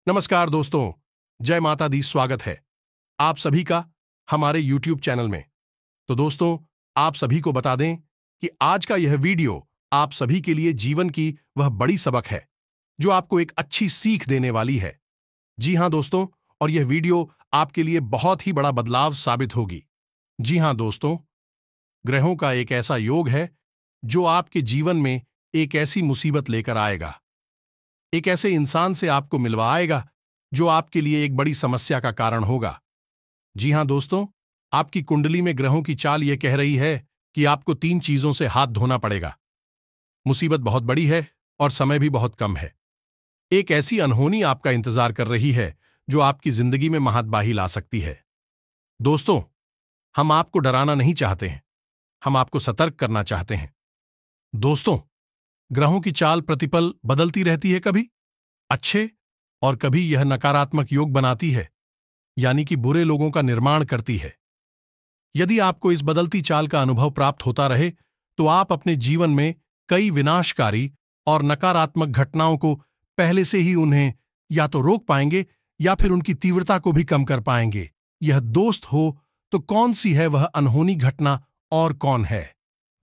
नमस्कार दोस्तों, जय माता दी। स्वागत है आप सभी का हमारे YouTube चैनल में। तो दोस्तों, आप सभी को बता दें कि आज का यह वीडियो आप सभी के लिए जीवन की वह बड़ी सबक है जो आपको एक अच्छी सीख देने वाली है। जी हां दोस्तों, और यह वीडियो आपके लिए बहुत ही बड़ा बदलाव साबित होगी। जी हां दोस्तों, ग्रहों का एक ऐसा योग है जो आपके जीवन में एक ऐसी मुसीबत लेकर आएगा, एक ऐसे इंसान से आपको मिलवाएगा जो आपके लिए एक बड़ी समस्या का कारण होगा। जी हां दोस्तों, आपकी कुंडली में ग्रहों की चाल यह कह रही है कि आपको 3 चीजों से हाथ धोना पड़ेगा। मुसीबत बहुत बड़ी है और समय भी बहुत कम है। एक ऐसी अनहोनी आपका इंतजार कर रही है जो आपकी जिंदगी में महत्बाही ला सकती है। दोस्तों, हम आपको डराना नहीं चाहते हैं, हम आपको सतर्क करना चाहते हैं। दोस्तों, ग्रहों की चाल प्रतिपल बदलती रहती है, कभी अच्छे और कभी यह नकारात्मक योग बनाती है, यानी कि बुरे लोगों का निर्माण करती है। यदि आपको इस बदलती चाल का अनुभव प्राप्त होता रहे तो आप अपने जीवन में कई विनाशकारी और नकारात्मक घटनाओं को पहले से ही उन्हें या तो रोक पाएंगे या फिर उनकी तीव्रता को भी कम कर पाएंगे। यह दोस्त हो तो कौन सी है वह अनहोनी घटना और कौन है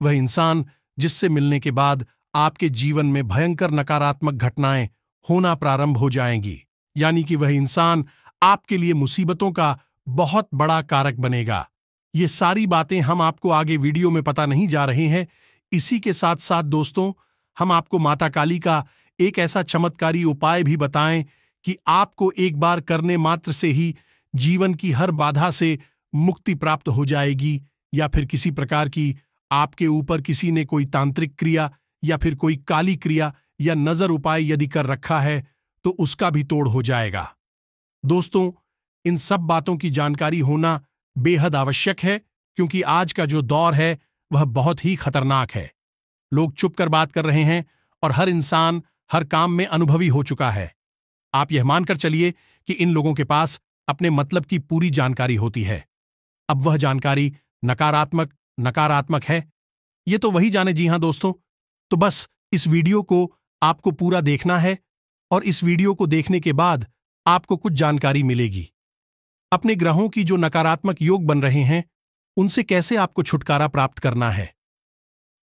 वह इंसान जिससे मिलने के बाद आपके जीवन में भयंकर नकारात्मक घटनाएं होना प्रारंभ हो जाएंगी, यानी कि वह इंसान आपके लिए मुसीबतों का बहुत बड़ा कारक बनेगा। ये सारी बातें हम आपको आगे वीडियो में पता नहीं जा रहे हैं। इसी के साथ साथ दोस्तों, हम आपको माता काली का एक ऐसा चमत्कारी उपाय भी बताएं कि आपको एक बार करने मात्र से ही जीवन की हर बाधा से मुक्ति प्राप्त हो जाएगी, या फिर किसी प्रकार की आपके ऊपर किसी ने कोई तांत्रिक क्रिया या फिर कोई काली क्रिया या नजर उपाय यदि कर रखा है तो उसका भी तोड़ हो जाएगा। दोस्तों, इन सब बातों की जानकारी होना बेहद आवश्यक है, क्योंकि आज का जो दौर है वह बहुत ही खतरनाक है। लोग चुप कर बात कर रहे हैं और हर इंसान हर काम में अनुभवी हो चुका है। आप यह मानकर चलिए कि इन लोगों के पास अपने मतलब की पूरी जानकारी होती है। अब वह जानकारी नकारात्मक है, ये तो वही जाने। जी हां दोस्तों, तो बस इस वीडियो को आपको पूरा देखना है और इस वीडियो को देखने के बाद आपको कुछ जानकारी मिलेगी। अपने ग्रहों की जो नकारात्मक योग बन रहे हैं उनसे कैसे आपको छुटकारा प्राप्त करना है,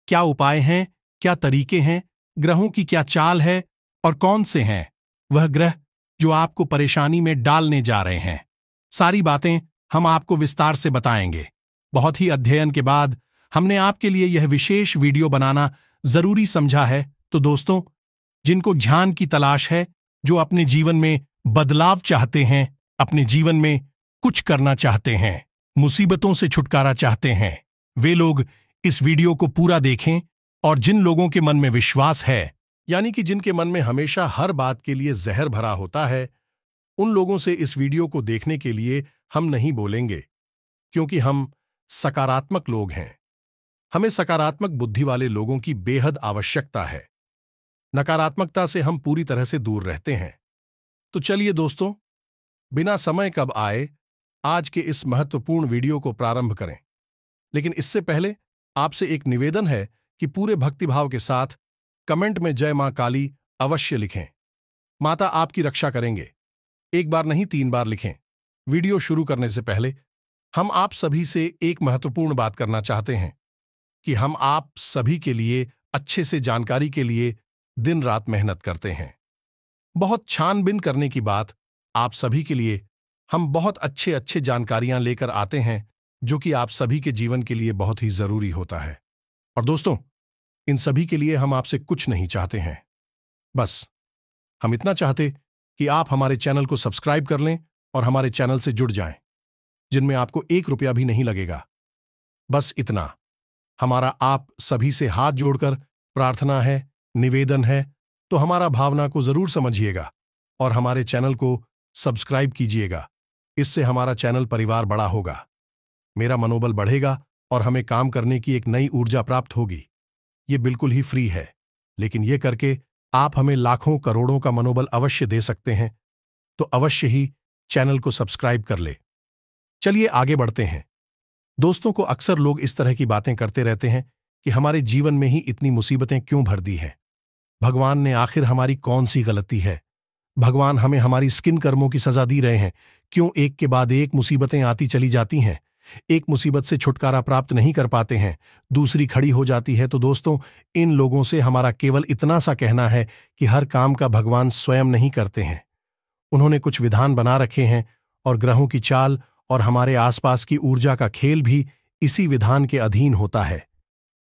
क्या उपाय हैं, क्या तरीके हैं, ग्रहों की क्या चाल है और कौन से हैं वह ग्रह जो आपको परेशानी में डालने जा रहे हैं। सारी बातें हम आपको विस्तार से बताएंगे। बहुत ही अध्ययन के बाद हमने आपके लिए यह विशेष वीडियो बनाना जरूरी समझा है। तो दोस्तों, जिनको ध्यान की तलाश है, जो अपने जीवन में बदलाव चाहते हैं, अपने जीवन में कुछ करना चाहते हैं, मुसीबतों से छुटकारा चाहते हैं, वे लोग इस वीडियो को पूरा देखें। और जिन लोगों के मन में विश्वास है, यानी कि जिनके मन में हमेशा हर बात के लिए जहर भरा होता है, उन लोगों से इस वीडियो को देखने के लिए हम नहीं बोलेंगे, क्योंकि हम सकारात्मक लोग हैं। हमें सकारात्मक बुद्धि वाले लोगों की बेहद आवश्यकता है। नकारात्मकता से हम पूरी तरह से दूर रहते हैं। तो चलिए दोस्तों, बिना समय कब आए आज के इस महत्वपूर्ण वीडियो को प्रारंभ करें। लेकिन इससे पहले आपसे एक निवेदन है कि पूरे भक्तिभाव के साथ कमेंट में जय मां काली अवश्य लिखें। माता आपकी रक्षा करेंगे। एक बार नहीं 3 बार लिखें। वीडियो शुरू करने से पहले हम आप सभी से एक महत्वपूर्ण बात करना चाहते हैं कि हम आप सभी के लिए अच्छे से जानकारी के लिए दिन रात मेहनत करते हैं। बहुत छानबीन करने की बात आप सभी के लिए हम बहुत अच्छे जानकारियां लेकर आते हैं, जो कि आप सभी के जीवन के लिए बहुत ही जरूरी होता है। और दोस्तों, इन सभी के लिए हम आपसे कुछ नहीं चाहते हैं। बस हम इतना चाहते कि आप हमारे चैनल को सब्सक्राइब कर लें और हमारे चैनल से जुड़ जाएं, जिनमें आपको 1 रुपया भी नहीं लगेगा। बस इतना हमारा आप सभी से हाथ जोड़कर प्रार्थना है, निवेदन है। तो हमारा भावना को जरूर समझिएगा और हमारे चैनल को सब्सक्राइब कीजिएगा। इससे हमारा चैनल परिवार बड़ा होगा, मेरा मनोबल बढ़ेगा और हमें काम करने की एक नई ऊर्जा प्राप्त होगी। ये बिल्कुल ही फ्री है, लेकिन ये करके आप हमें लाखों करोड़ों का मनोबल अवश्य दे सकते हैं। तो अवश्य ही चैनल को सब्सक्राइब कर ले। चलिए आगे बढ़ते हैं। दोस्तों को अक्सर लोग इस तरह की बातें करते रहते हैं कि हमारे जीवन में ही इतनी मुसीबतें क्यों भर दी हैं, भगवान ने आखिर हमारी कौन सी गलती है, भगवान हमें हमारी स्किन कर्मों की सजा दी रहे हैं। क्यों एक के बाद एक मुसीबतें आती चली जाती हैं? एक मुसीबत से छुटकारा प्राप्त नहीं कर पाते हैं, दूसरी खड़ी हो जाती है। तो दोस्तों, इन लोगों से हमारा केवल इतना सा कहना है कि हर काम का भगवान स्वयं नहीं करते हैं। उन्होंने कुछ विधान बना रखे हैं और ग्रहों की चाल और हमारे आसपास की ऊर्जा का खेल भी इसी विधान के अधीन होता है।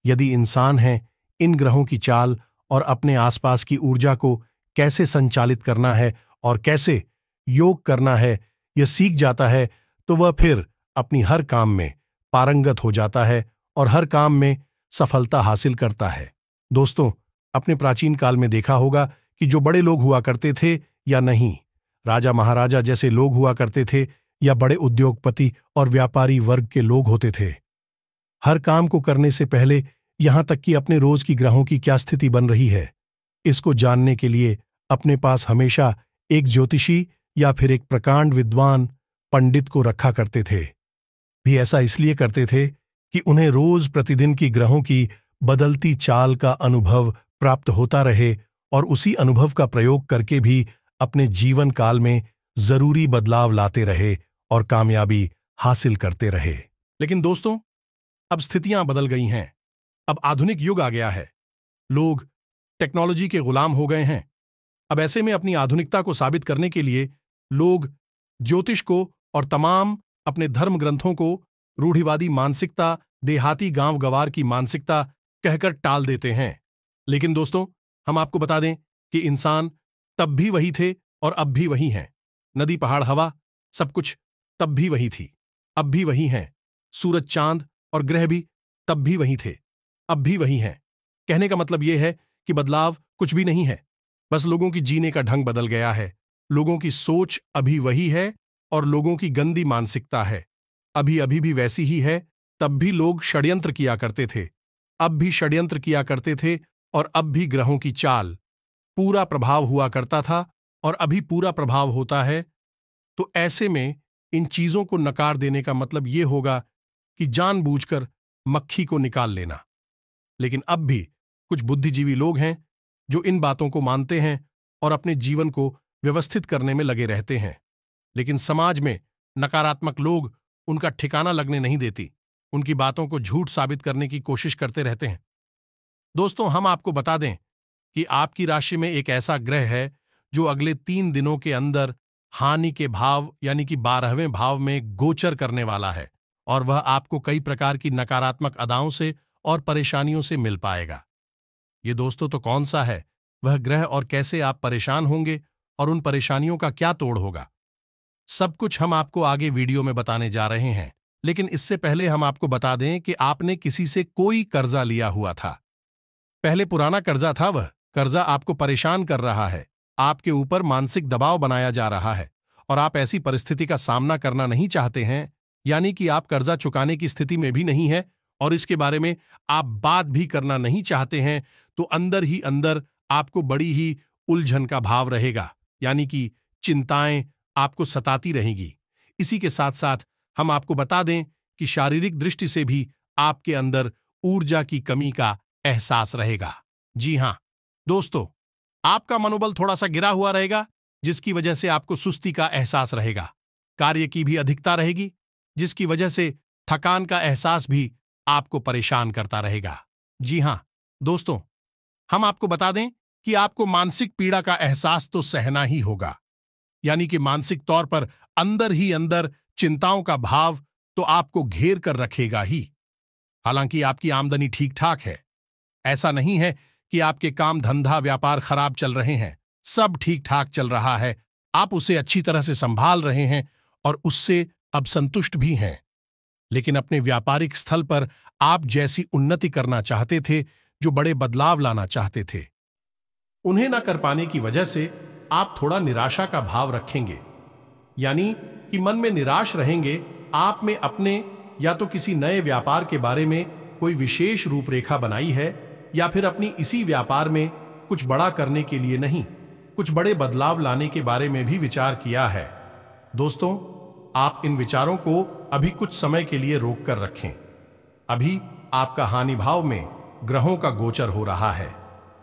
यदि इंसान है, इन ग्रहों की चाल और अपने आसपास की ऊर्जा को कैसे संचालित करना है और कैसे योग करना है यह सीख जाता है, तो वह फिर अपनी हर काम में पारंगत हो जाता है और हर काम में सफलता हासिल करता है। दोस्तों, अपने प्राचीन काल में देखा होगा कि जो बड़े लोग हुआ करते थे या नहीं, राजा महाराजा जैसे लोग हुआ करते थे या बड़े उद्योगपति और व्यापारी वर्ग के लोग होते थे, हर काम को करने से पहले यहां तक कि अपने रोज की ग्रहों की क्या स्थिति बन रही है, इसको जानने के लिए अपने पास हमेशा एक ज्योतिषी या फिर एक प्रकांड विद्वान पंडित को रखा करते थे। भी ऐसा इसलिए करते थे कि उन्हें रोज प्रतिदिन की ग्रहों की बदलती चाल का अनुभव प्राप्त होता रहे और उसी अनुभव का प्रयोग करके भी अपने जीवन काल में जरूरी बदलाव लाते रहे और कामयाबी हासिल करते रहे। लेकिन दोस्तों, अब स्थितियां बदल गई हैं। अब आधुनिक युग आ गया है। लोग टेक्नोलॉजी के गुलाम हो गए हैं। अब ऐसे में अपनी आधुनिकता को साबित करने के लिए लोग ज्योतिष को और तमाम अपने धर्म ग्रंथों को रूढ़िवादी मानसिकता, देहाती गांव गवार की मानसिकता कहकर टाल देते हैं। लेकिन दोस्तों, हम आपको बता दें कि इंसान तब भी वही थे और अब भी वही हैं। नदी, पहाड़, हवा, सब कुछ तब भी वही थी, अब भी वही हैं। सूरज, चांद और ग्रह भी तब भी वही थे, अब भी वही हैं। कहने का मतलब यह है कि बदलाव कुछ भी नहीं है, बस लोगों की जीने का ढंग बदल गया है। लोगों की सोच अभी वही है और लोगों की गंदी मानसिकता है अभी भी वैसी ही है। तब भी लोग षड्यंत्र किया करते थे, अब भी षड्यंत्र किया करते थे और अब भी ग्रहों की चाल पूरा प्रभाव हुआ करता था और अभी पूरा प्रभाव होता है। तो ऐसे में इन चीजों को नकार देने का मतलब यह होगा कि जानबूझकर मक्खी को निकाल लेना। लेकिन अब भी कुछ बुद्धिजीवी लोग हैं जो इन बातों को मानते हैं और अपने जीवन को व्यवस्थित करने में लगे रहते हैं। लेकिन समाज में नकारात्मक लोग उनका ठिकाना लगने नहीं देती, उनकी बातों को झूठ साबित करने की कोशिश करते रहते हैं। दोस्तों, हम आपको बता दें कि आपकी राशि में एक ऐसा ग्रह है जो अगले 3 दिनों के अंदर हानि के भाव यानी कि 12वें भाव में गोचर करने वाला है और वह आपको कई प्रकार की नकारात्मक अदाओं से और परेशानियों से मिल पाएगा। ये दोस्तों तो कौन सा है वह ग्रह और कैसे आप परेशान होंगे और उन परेशानियों का क्या तोड़ होगा, सब कुछ हम आपको आगे वीडियो में बताने जा रहे हैं। लेकिन इससे पहले हम आपको बता दें कि आपने किसी से कोई कर्जा लिया हुआ था, पहले पुराना कर्जा था, वह कर्जा आपको परेशान कर रहा है, आपके ऊपर मानसिक दबाव बनाया जा रहा है और आप ऐसी परिस्थिति का सामना करना नहीं चाहते हैं, यानी कि आप कर्जा चुकाने की स्थिति में भी नहीं है और इसके बारे में आप बात भी करना नहीं चाहते हैं। तो अंदर ही अंदर आपको बड़ी ही उलझन का भाव रहेगा, यानी कि चिंताएं आपको सताती रहेंगी। इसी के साथ साथ हम आपको बता दें कि शारीरिक दृष्टि से भी आपके अंदर ऊर्जा की कमी का एहसास रहेगा। जी हां दोस्तों, आपका मनोबल थोड़ा सा गिरा हुआ रहेगा, जिसकी वजह से आपको सुस्ती का एहसास रहेगा। कार्य की भी अधिकता रहेगी, जिसकी वजह से थकान का एहसास भी आपको परेशान करता रहेगा। जी हां दोस्तों, हम आपको बता दें कि आपको मानसिक पीड़ा का एहसास तो सहना ही होगा, यानी कि मानसिक तौर पर अंदर ही अंदर चिंताओं का भाव तो आपको घेर कर रखेगा ही। हालांकि आपकी आमदनी ठीक ठाक है, ऐसा नहीं है कि आपके काम, धंधा, व्यापार खराब चल रहे हैं, सब ठीक ठाक चल रहा है। आप उसे अच्छी तरह से संभाल रहे हैं और उससे अब संतुष्ट भी हैं। लेकिन अपने व्यापारिक स्थल पर आप जैसी उन्नति करना चाहते थे, जो बड़े बदलाव लाना चाहते थे, उन्हें न कर पाने की वजह से आप थोड़ा निराशा का भाव रखेंगे, यानी कि मन में निराश रहेंगे। आप में अपने या तो किसी नए व्यापार के बारे में कोई विशेष रूपरेखा बनाई है या फिर अपनी इसी व्यापार में कुछ बड़ा करने के लिए नहीं, कुछ बड़े बदलाव लाने के बारे में भी विचार किया है। दोस्तों, आप इन विचारों को अभी कुछ समय के लिए रोक कर रखें। अभी आपका हानि भाव में ग्रहों का गोचर हो रहा है,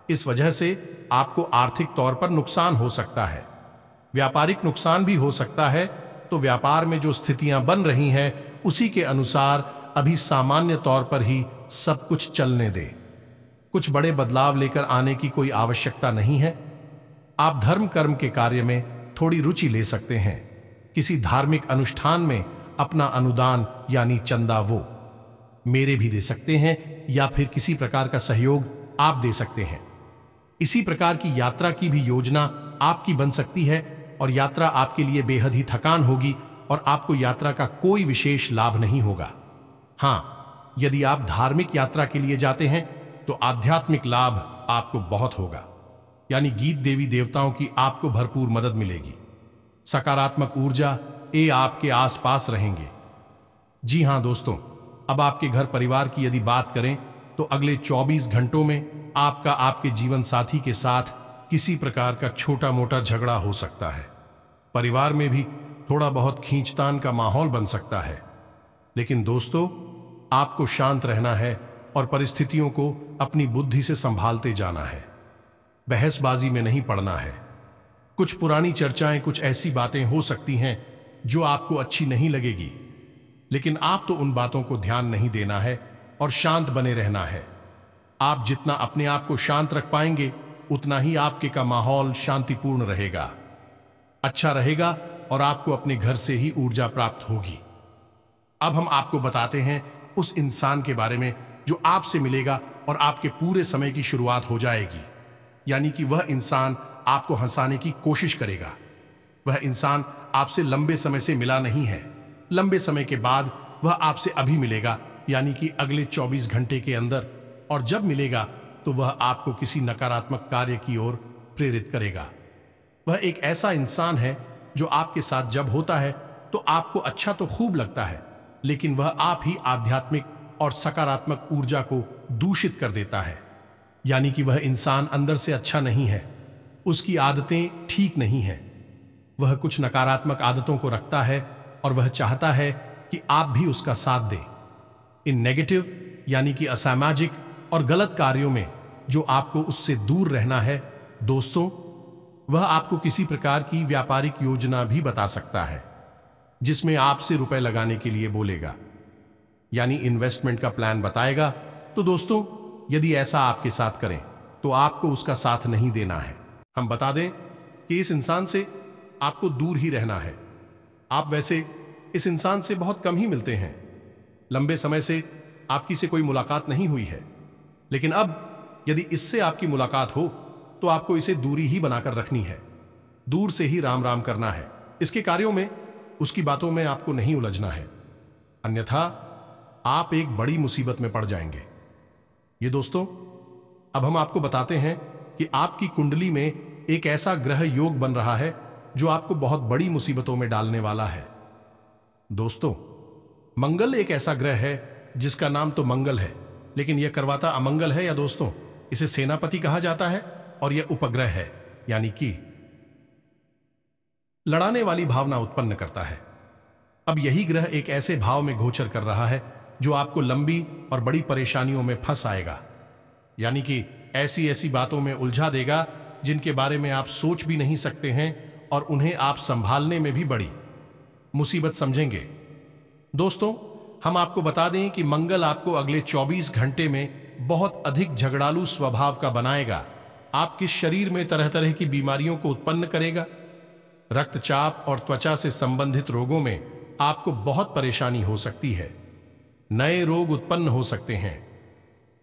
इस वजह से आपको आर्थिक तौर पर नुकसान हो सकता है। व्यापारिक नुकसान भी हो सकता है, तो व्यापार में जो स्थितियां बन रही हैं उसी के अनुसार अभी सामान्य तौर पर ही सब कुछ चलने दे। कुछ बड़े बदलाव लेकर आने की कोई आवश्यकता नहीं है। आप धर्म कर्म के कार्य में थोड़ी रुचि ले सकते हैं। किसी धार्मिक अनुष्ठान में अपना अनुदान यानी चंदा वो मेरे भी दे सकते हैं, या फिर किसी प्रकार का सहयोग आप दे सकते हैं। इसी प्रकार की यात्रा की भी योजना आपकी बन सकती है, और यात्रा आपके लिए बेहद ही थकान होगी और आपको यात्रा का कोई विशेष लाभ नहीं होगा। हाँ, यदि आप धार्मिक यात्रा के लिए जाते हैं तो आध्यात्मिक लाभ आपको बहुत होगा, यानी गीत देवी देवताओं की आपको भरपूर मदद मिलेगी। सकारात्मक ऊर्जा ये आपके आसपास रहेंगे। जी हां दोस्तों, अब आपके घर परिवार की यदि बात करें तो अगले 24 घंटों में आपका आपके जीवन साथी के साथ किसी प्रकार का छोटा मोटा झगड़ा हो सकता है। परिवार में भी थोड़ा बहुत खींचतान का माहौल बन सकता है। लेकिन दोस्तों, आपको शांत रहना है और परिस्थितियों को अपनी बुद्धि से संभालते जाना है। बहसबाजी में नहीं पड़ना है। कुछ पुरानी चर्चाएं, कुछ ऐसी बातें हो सकती हैं जो आपको अच्छी नहीं लगेगी, लेकिन आप तो उन बातों को ध्यान नहीं देना है और शांत बने रहना है। आप जितना अपने आप को शांत रख पाएंगे उतना ही आपके का माहौल शांतिपूर्ण रहेगा, अच्छा रहेगा, और आपको अपने घर से ही ऊर्जा प्राप्त होगी। अब हम आपको बताते हैं उस इंसान के बारे में जो आपसे मिलेगा और आपके पूरे समय की शुरुआत हो जाएगी। यानी कि वह इंसान आपको हंसाने की कोशिश करेगा। वह इंसान आपसे लंबे समय से मिला नहीं है। लंबे समय के बाद वह आपसे अभी मिलेगा, यानी कि अगले 24 घंटे के अंदर, और जब मिलेगा तो वह आपको किसी नकारात्मक कार्य की ओर प्रेरित करेगा। वह एक ऐसा इंसान है जो आपके साथ जब होता है तो आपको अच्छा तो खूब लगता है, लेकिन वह आप ही आध्यात्मिक और सकारात्मक ऊर्जा को दूषित कर देता है। यानी कि वह इंसान अंदर से अच्छा नहीं है, उसकी आदतें ठीक नहीं हैं। वह कुछ नकारात्मक आदतों को रखता है और वह चाहता है कि आप भी उसका साथ दें। इन नेगेटिव यानी कि असामाजिक और गलत कार्यों में जो आपको उससे दूर रहना है दोस्तों, वह आपको किसी प्रकार की व्यापारिक योजना भी बता सकता है जिसमें आपसे रुपए लगाने के लिए बोलेगा, यानी इन्वेस्टमेंट का प्लान बताएगा। तो दोस्तों, यदि ऐसा आपके साथ करें तो आपको उसका साथ नहीं देना है। हम बता दें कि इस इंसान से आपको दूर ही रहना है। आप वैसे इस इंसान से बहुत कम ही मिलते हैं। लंबे समय से आपकी से कोई मुलाकात नहीं हुई है, लेकिन अब यदि इससे आपकी मुलाकात हो तो आपको इसे दूरी ही बनाकर रखनी है। दूर से ही राम राम करना है। इसके कार्यों में, उसकी बातों में आपको नहीं उलझना है, अन्यथा आप एक बड़ी मुसीबत में पड़ जाएंगे। ये दोस्तों, अब हम आपको बताते हैं कि आपकी कुंडली में एक ऐसा ग्रह योग बन रहा है जो आपको बहुत बड़ी मुसीबतों में डालने वाला है। दोस्तों, मंगल एक ऐसा ग्रह है जिसका नाम तो मंगल है, लेकिन यह करवाता अमंगल है। या दोस्तों, इसे सेनापति कहा जाता है और यह उपग्रह है, यानी कि लड़ाने वाली भावना उत्पन्न करता है। अब यही ग्रह एक ऐसे भाव में गोचर कर रहा है जो आपको लंबी और बड़ी परेशानियों में फंस आएगा, यानी कि ऐसी ऐसी बातों में उलझा देगा जिनके बारे में आप सोच भी नहीं सकते हैं और उन्हें आप संभालने में भी बड़ी मुसीबत समझेंगे। दोस्तों, हम आपको बता दें कि मंगल आपको अगले 24 घंटे में बहुत अधिक झगड़ालू स्वभाव का बनाएगा। आपके शरीर में तरह तरह की बीमारियों को उत्पन्न करेगा। रक्तचाप और त्वचा से संबंधित रोगों में आपको बहुत परेशानी हो सकती है। नए रोग उत्पन्न हो सकते हैं।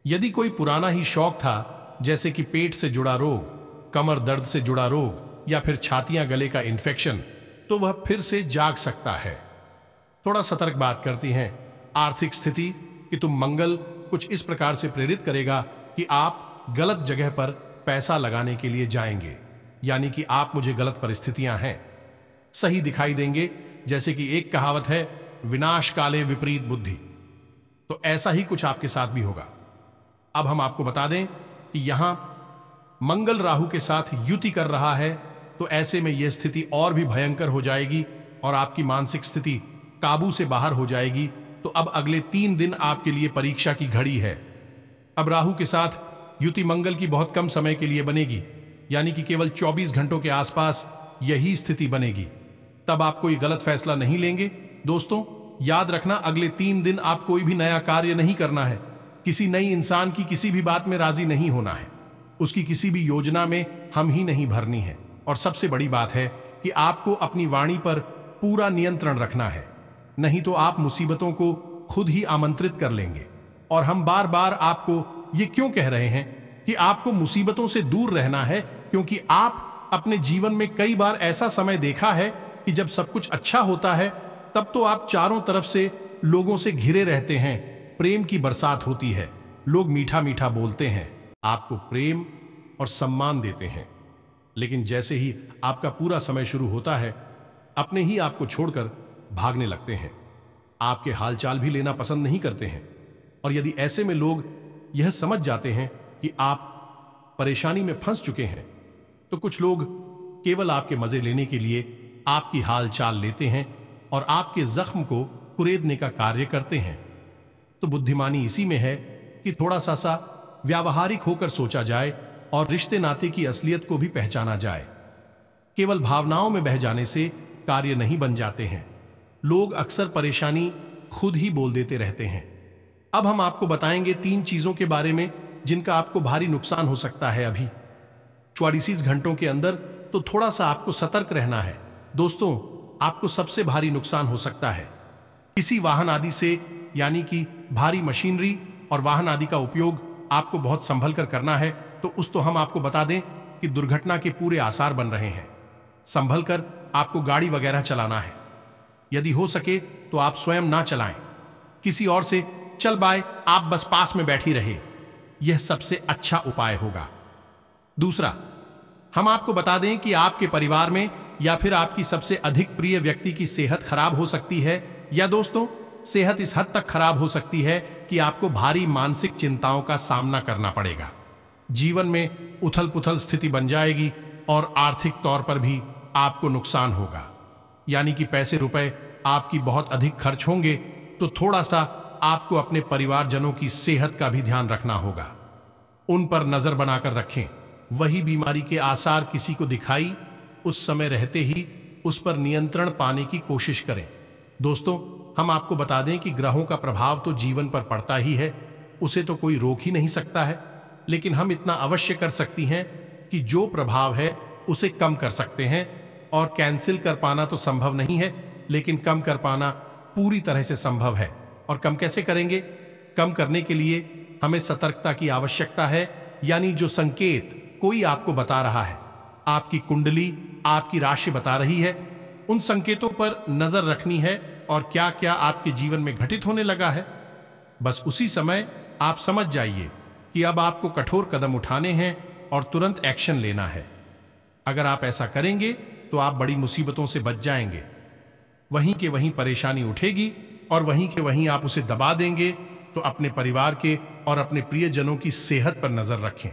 यदि कोई पुराना ही शौक था, जैसे कि पेट से जुड़ा रोग, कमर दर्द से जुड़ा रोग या फिर छातियां गले का इन्फेक्शन, तो वह फिर से जाग सकता है। थोड़ा सतर्क बात करती हैं आर्थिक स्थिति कि तुम मंगल कुछ इस प्रकार से प्रेरित करेगा कि आप गलत जगह पर पैसा लगाने के लिए जाएंगे, यानी कि आप मुझे गलत परिस्थितियां हैं सही दिखाई देंगे। जैसे कि एक कहावत है, विनाश काले विपरीत बुद्धि, तो ऐसा ही कुछ आपके साथ भी होगा। अब हम आपको बता दें कि यहां मंगल राहु के साथ युति कर रहा है, तो ऐसे में यह स्थिति और भी भयंकर हो जाएगी और आपकी मानसिक स्थिति काबू से बाहर हो जाएगी। तो अब अगले 3 दिन आपके लिए परीक्षा की घड़ी है। अब राहु के साथ युति मंगल की बहुत कम समय के लिए बनेगी, यानी कि केवल 24 घंटों के आसपास यही स्थिति बनेगी। तब आप कोई गलत फैसला नहीं लेंगे। दोस्तों, याद रखना, अगले 3 दिन आप कोई भी नया कार्य नहीं करना है। किसी नई इंसान की किसी भी बात में राजी नहीं होना है। उसकी किसी भी योजना में हम ही नहीं भरनी है। और सबसे बड़ी बात है कि आपको अपनी वाणी पर पूरा नियंत्रण रखना है, नहीं तो आप मुसीबतों को खुद ही आमंत्रित कर लेंगे। और हम बार बार आपको ये क्यों कह रहे हैं कि आपको मुसीबतों से दूर रहना है, क्योंकि आप अपने जीवन में कई बार ऐसा समय देखा है कि जब सब कुछ अच्छा होता है तब तो आप चारों तरफ से लोगों से घिरे रहते हैं, प्रेम की बरसात होती है, लोग मीठा मीठा बोलते हैं, आपको प्रेम और सम्मान देते हैं। लेकिन जैसे ही आपका पूरा समय शुरू होता है, अपने ही आपको छोड़कर भागने लगते हैं, आपके हालचाल भी लेना पसंद नहीं करते हैं। और यदि ऐसे में लोग यह समझ जाते हैं कि आप परेशानी में फंस चुके हैं, तो कुछ लोग केवल आपके मजे लेने के लिए आपकी हालचाल लेते हैं और आपके जख्म को कुरेदने का कार्य करते हैं। तो बुद्धिमानी इसी में है कि थोड़ा सा व्यावहारिक होकर सोचा जाए और रिश्ते नाते की असलियत को भी पहचाना जाए। केवल भावनाओं में बह जाने से कार्य नहीं बन जाते हैं। लोग अक्सर परेशानी खुद ही बोल देते रहते हैं। अब हम आपको बताएंगे 3 चीजों के बारे में जिनका आपको भारी नुकसान हो सकता है अभी 24 घंटों के अंदर। तो थोड़ा सा आपको सतर्क रहना है। दोस्तों, आपको सबसे भारी नुकसान हो सकता है किसी वाहन आदि से, यानी कि भारी मशीनरी और वाहन आदि का उपयोग आपको बहुत संभल कर करना है। तो हम आपको बता दें कि दुर्घटना के पूरे आसार बन रहे हैं। संभल कर आपको गाड़ी वगैरह चलाना है। यदि हो सके तो आप स्वयं ना चलाएं, किसी और से चल बाय, आप बस पास में बैठी रहे, यह सबसे अच्छा उपाय होगा। दूसरा, हम आपको बता दें कि आपके परिवार में या फिर आपकी सबसे अधिक प्रिय व्यक्ति की सेहत खराब हो सकती है, या दोस्तों, सेहत इस हद तक खराब हो सकती है कि आपको भारी मानसिक चिंताओं का सामना करना पड़ेगा। जीवन में उथल पुथल स्थिति बन जाएगी और आर्थिक तौर पर भी आपको नुकसान होगा, यानी कि पैसे रुपए आपकी बहुत अधिक खर्च होंगे। तो थोड़ा सा आपको अपने परिवारजनों की सेहत का भी ध्यान रखना होगा। उन पर नजर बनाकर रखें। वही बीमारी के आसार किसी को दिखाई, उस समय रहते ही उस पर नियंत्रण पाने की कोशिश करें। दोस्तों, हम आपको बता दें कि ग्रहों का प्रभाव तो जीवन पर पड़ता ही है, उसे तो कोई रोक ही नहीं सकता है। लेकिन हम इतना अवश्य कर सकती हैं कि जो प्रभाव है उसे कम कर सकते हैं। और कैंसिल कर पाना तो संभव नहीं है, लेकिन कम कर पाना पूरी तरह से संभव है। और कम कैसे करेंगे? कम करने के लिए हमें सतर्कता की आवश्यकता है, यानी जो संकेत कोई आपको बता रहा है, आपकी कुंडली आपकी राशि बता रही है, उन संकेतों पर नजर रखनी है। और क्या क्या आपके जीवन में घटित होने लगा है, बस उसी समय आप समझ जाइए कि अब आपको कठोर कदम उठाने हैं और तुरंत एक्शन लेना है। अगर आप ऐसा करेंगे तो आप बड़ी मुसीबतों से बच जाएंगे। वहीं के वहीं परेशानी उठेगी और वहीं के वहीं आप उसे दबा देंगे। तो अपने परिवार के और अपने प्रियजनों की सेहत पर नजर रखें।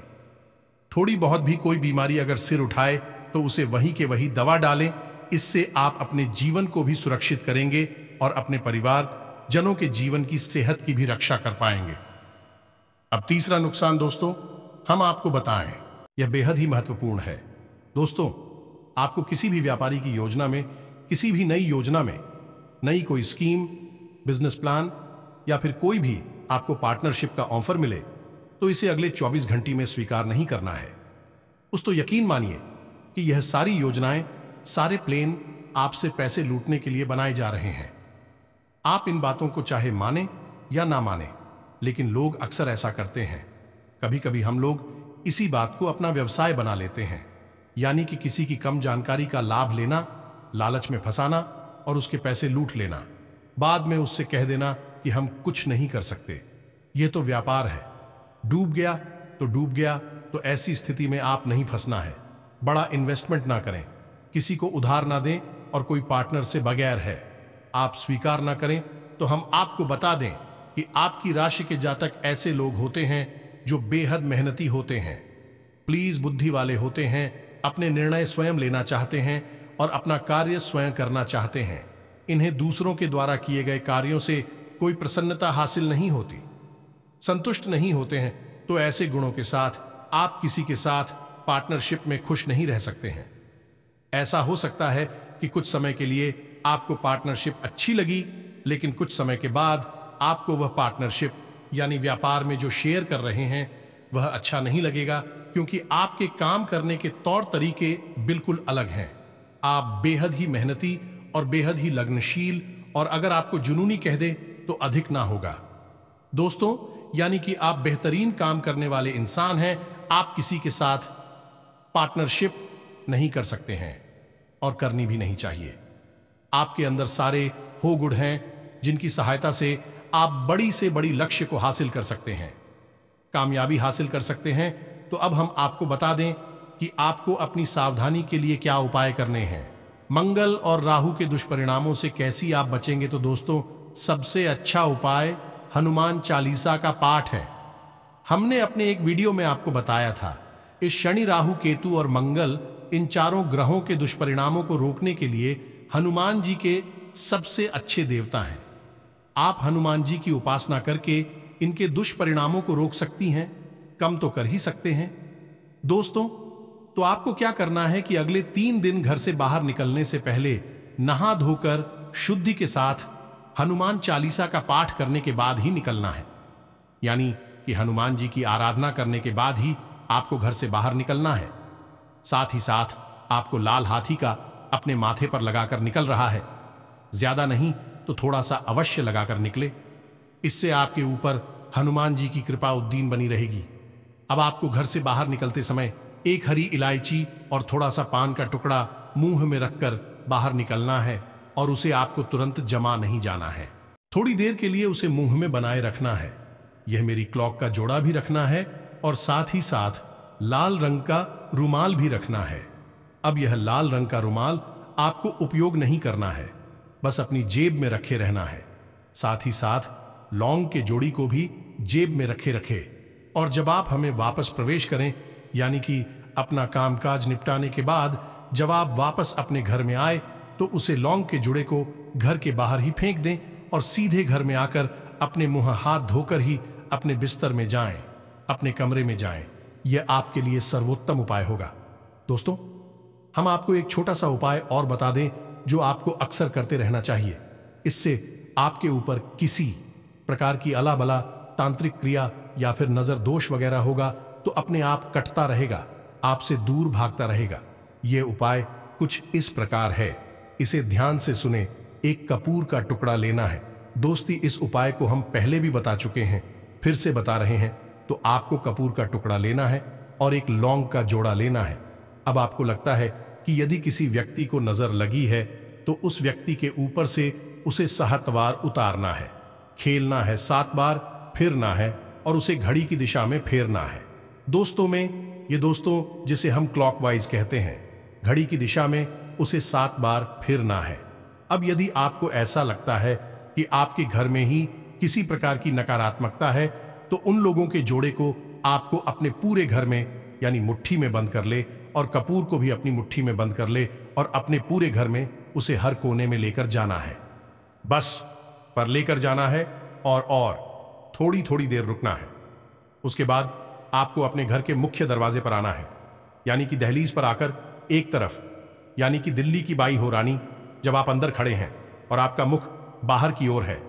थोड़ी बहुत भी कोई बीमारी अगर सिर उठाए तो उसे वहीं के वहीं दवा डालें। इससे आप अपने जीवन को भी सुरक्षित करेंगे और अपने परिवार जनों के जीवन की सेहत की भी रक्षा कर पाएंगे। अब तीसरा नुकसान दोस्तों, हम आपको बताएं, यह बेहद ही महत्वपूर्ण है। दोस्तों, आपको किसी भी व्यापारी की योजना में, किसी भी नई योजना में, नई कोई स्कीम, बिजनेस प्लान या फिर कोई भी आपको पार्टनरशिप का ऑफर मिले तो इसे अगले 24 घंटे में स्वीकार नहीं करना है। तो यकीन मानिए कि यह सारी योजनाएं, सारे प्लान आपसे पैसे लूटने के लिए बनाए जा रहे हैं। आप इन बातों को चाहे माने या ना माने, लेकिन लोग अक्सर ऐसा करते हैं। कभी कभी हम लोग इसी बात को अपना व्यवसाय बना लेते हैं, यानी कि किसी की कम जानकारी का लाभ लेना, लालच में फंसाना और उसके पैसे लूट लेना, बाद में उससे कह देना कि हम कुछ नहीं कर सकते, यह तो व्यापार है, डूब गया तो डूब गया। तो ऐसी स्थिति में आप नहीं फंसना है। बड़ा इन्वेस्टमेंट ना करें, किसी को उधार ना दें और कोई पार्टनर से बगैर है आप स्वीकार ना करें। तो हम आपको बता दें कि आपकी राशि के जातक ऐसे लोग होते हैं जो बेहद मेहनती होते हैं, प्लीज बुद्धि वाले होते हैं, अपने निर्णय स्वयं लेना चाहते हैं और अपना कार्य स्वयं करना चाहते हैं। इन्हें दूसरों के द्वारा किए गए कार्यों से कोई प्रसन्नता हासिल नहीं होती, संतुष्ट नहीं होते हैं। तो ऐसे गुणों के साथ आप किसी के साथ पार्टनरशिप में खुश नहीं रह सकते हैं। ऐसा हो सकता है कि कुछ समय के लिए आपको पार्टनरशिप अच्छी लगी, लेकिन कुछ समय के बाद आपको वह पार्टनरशिप यानी व्यापार में जो शेयर कर रहे हैं वह अच्छा नहीं लगेगा, क्योंकि आपके काम करने के तौर तरीके बिल्कुल अलग हैं। आप बेहद ही मेहनती और बेहद ही लगनशील, और अगर आपको जुनूनी कह दे तो अधिक ना होगा। दोस्तों, यानी कि आप बेहतरीन काम करने वाले इंसान हैं। आप किसी के साथ पार्टनरशिप नहीं कर सकते हैं और करनी भी नहीं चाहिए। आपके अंदर सारे हो गुण हैं जिनकी सहायता से आप बड़ी से बड़ी लक्ष्य को हासिल कर सकते हैं, कामयाबी हासिल कर सकते हैं। तो अब हम आपको बता दें कि आपको अपनी सावधानी के लिए क्या उपाय करने हैं। मंगल और राहु के दुष्परिणामों से कैसी आप बचेंगे? तो दोस्तों, सबसे अच्छा उपाय हनुमान चालीसा का पाठ है। हमने अपने एक वीडियो में आपको बताया था, इस शनि, राहु, केतु और मंगल, इन चारों ग्रहों के दुष्परिणामों को रोकने के लिए हनुमान जी के सबसे अच्छे देवता हैं। आप हनुमान जी की उपासना करके इनके दुष्परिणामों को रोक सकती हैं, कम तो कर ही सकते हैं। दोस्तों, तो आपको क्या करना है कि अगले 3 दिन घर से बाहर निकलने से पहले नहा धोकर शुद्धि के साथ हनुमान चालीसा का पाठ करने के बाद ही निकलना है। यानी कि हनुमान जी की आराधना करने के बाद ही आपको घर से बाहर निकलना है। साथ ही साथ आपको लाल हाथी का अपने माथे पर लगाकर निकल रहा है। ज्यादा नहीं तो थोड़ा सा अवश्य लगाकर निकले। इससे आपके ऊपर हनुमान जी की कृपा उद्दीन बनी रहेगी। अब आपको घर से बाहर निकलते समय एक हरी इलायची और थोड़ा सा पान का टुकड़ा मुंह में रखकर बाहर निकलना है, और उसे आपको तुरंत जमा नहीं जाना है। थोड़ी देर के लिए उसे मुंह में बनाए रखना है। यह मेरी क्लॉक का जोड़ा भी रखना है, और साथ ही साथ लाल रंग का रुमाल भी रखना है। अब यह लाल रंग का रुमाल आपको उपयोग नहीं करना है, बस अपनी जेब में रखे रहना है। साथ ही साथ लौंग के जोड़ी को भी जेब में रखे। और जब आप हमें वापस प्रवेश करें, यानी कि अपना कामकाज निपटाने के बाद जब आप वापस अपने घर में आए, तो उसे लौंग के जुड़े को घर के बाहर ही फेंक दें और सीधे घर में आकर अपने मुंह हाथ धोकर ही अपने बिस्तर में जाएं, अपने कमरे में जाएं। यह आपके लिए सर्वोत्तम उपाय होगा। दोस्तों, हम आपको एक छोटा सा उपाय और बता दें जो आपको अक्सर करते रहना चाहिए। इससे आपके ऊपर किसी प्रकार की अला बला तांत्रिक क्रिया या फिर नजर दोष वगैरह होगा तो अपने आप कटता रहेगा, आपसे दूर भागता रहेगा। यह उपाय कुछ इस प्रकार है, इसे ध्यान से सुने। एक कपूर का टुकड़ा लेना है। दोस्ती, इस उपाय को हम पहले भी बता चुके हैं, फिर से बता रहे हैं। तो आपको कपूर का टुकड़ा लेना है और एक लौंग का जोड़ा लेना है। अब आपको लगता है कि यदि किसी व्यक्ति को नजर लगी है तो उस व्यक्ति के ऊपर से उसे 7 बार उतारना है, खेलना है, 7 बार फिरना है और उसे घड़ी की दिशा में फेरना है। दोस्तों में ये दोस्तों जिसे हम क्लॉकवाइज कहते हैं, घड़ी की दिशा में उसे 7 बार फिरना है। अब यदि आपको ऐसा लगता है कि आपके घर में ही किसी प्रकार की नकारात्मकता है, तो उन लोगों के जोड़े को आपको अपने पूरे घर में यानी मुट्ठी में बंद कर ले, और कपूर को भी अपनी मुट्ठी में बंद कर ले और अपने पूरे घर में उसे हर कोने में लेकर जाना है। बस पर लेकर जाना है और थोड़ी थोड़ी देर रुकना है। उसके बाद आपको अपने घर के मुख्य दरवाजे पर आना है, यानी कि दहलीज पर आकर एक तरफ, यानी कि दिल्ली की बाई हो रानी, जब आप अंदर खड़े हैं और आपका मुख बाहर की ओर है,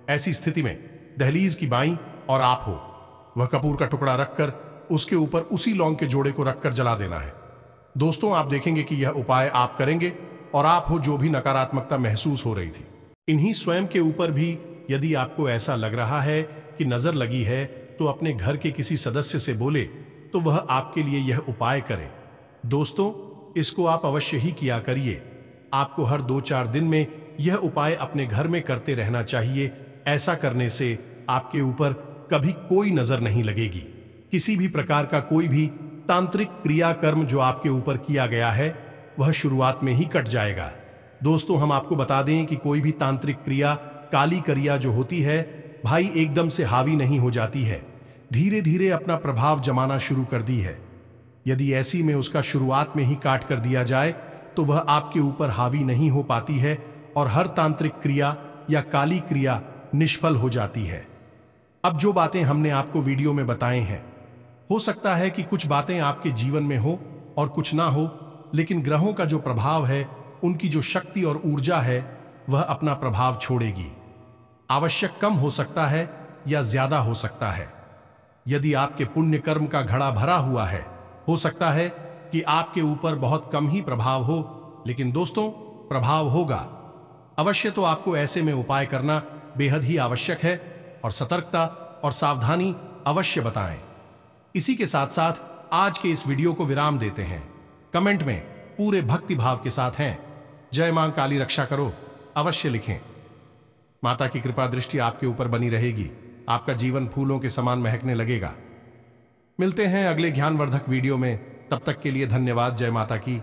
ऐसी स्थिति में दहलीज की बाई और आप हो, वह कपूर का टुकड़ा रखकर उसके ऊपर उसी लौंग के जोड़े को रखकर जला देना है। दोस्तों, आप देखेंगे कि यह उपाय आप करेंगे और आप हो जो भी नकारात्मकता महसूस हो रही थी, इन्हीं स्वयं के ऊपर भी यदि आपको ऐसा लग रहा है कि नजर लगी है, तो अपने घर के किसी सदस्य से बोले तो वह आपके लिए यह उपाय करे। दोस्तों, इसको आप अवश्य ही किया करिए। आपको हर 2-4 दिन में यह उपाय अपने घर में करते रहना चाहिए। ऐसा करने से आपके ऊपर कभी कोई नजर नहीं लगेगी। किसी भी प्रकार का कोई भी तांत्रिक क्रियाकर्म जो आपके ऊपर किया गया है वह शुरुआत में ही कट जाएगा। दोस्तों, हम आपको बता दें कि कोई भी तांत्रिक क्रिया, काली क्रिया जो होती है भाई, एकदम से हावी नहीं हो जाती है, धीरे धीरे अपना प्रभाव जमाना शुरू कर दी है। यदि ऐसी में उसका शुरुआत में ही काट कर दिया जाए तो वह आपके ऊपर हावी नहीं हो पाती है और हर तांत्रिक क्रिया या काली क्रिया निष्फल हो जाती है। अब जो बातें हमने आपको वीडियो में बताए हैं, हो सकता है कि कुछ बातें आपके जीवन में हो और कुछ ना हो, लेकिन ग्रहों का जो प्रभाव है, उनकी जो शक्ति और ऊर्जा है, वह अपना प्रभाव छोड़ेगी। आवश्यक कम हो सकता है या ज्यादा हो सकता है। यदि आपके पुण्य कर्म का घड़ा भरा हुआ है, हो सकता है कि आपके ऊपर बहुत कम ही प्रभाव हो, लेकिन दोस्तों, प्रभाव होगा अवश्य। तो आपको ऐसे में उपाय करना बेहद ही आवश्यक है और सतर्कता और सावधानी अवश्य बताएं। इसी के साथ साथ आज के इस वीडियो को विराम देते हैं। कमेंट में पूरे भक्ति भाव के साथ हैं जय मां काली रक्षा करो अवश्य लिखें। माता की कृपा दृष्टि आपके ऊपर बनी रहेगी। आपका जीवन फूलों के समान महकने लगेगा। मिलते हैं अगले ज्ञानवर्धक वीडियो में। तब तक के लिए धन्यवाद। जय माता की।